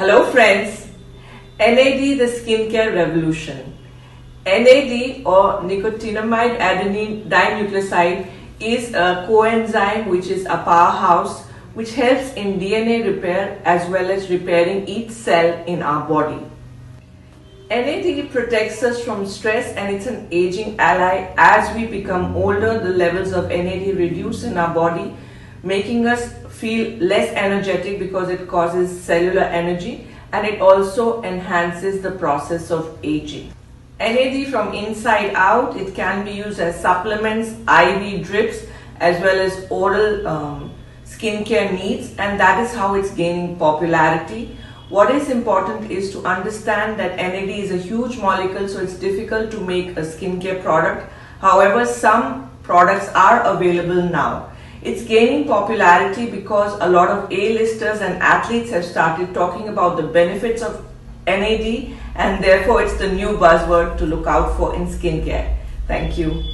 Hello friends, NAD the skincare revolution. NAD or nicotinamide adenine dinucleotide is a coenzyme which is a powerhouse which helps in DNA repair as well as repairing each cell in our body. NAD protects us from stress and it's an aging ally. As we become older, the levels of NAD reduce in our body, making us feel less energetic because it causes cellular energy, and it also enhances the process of aging. NAD from inside out, it can be used as supplements, IV drips, as well as oral skincare needs, and that is how it's gaining popularity. What is important is to understand that NAD is a huge molecule, so it's difficult to make a skincare product. However, some products are available now. It's gaining popularity because a lot of A-listers and athletes have started talking about the benefits of NAD, and therefore it's the new buzzword to look out for in skincare. Thank you.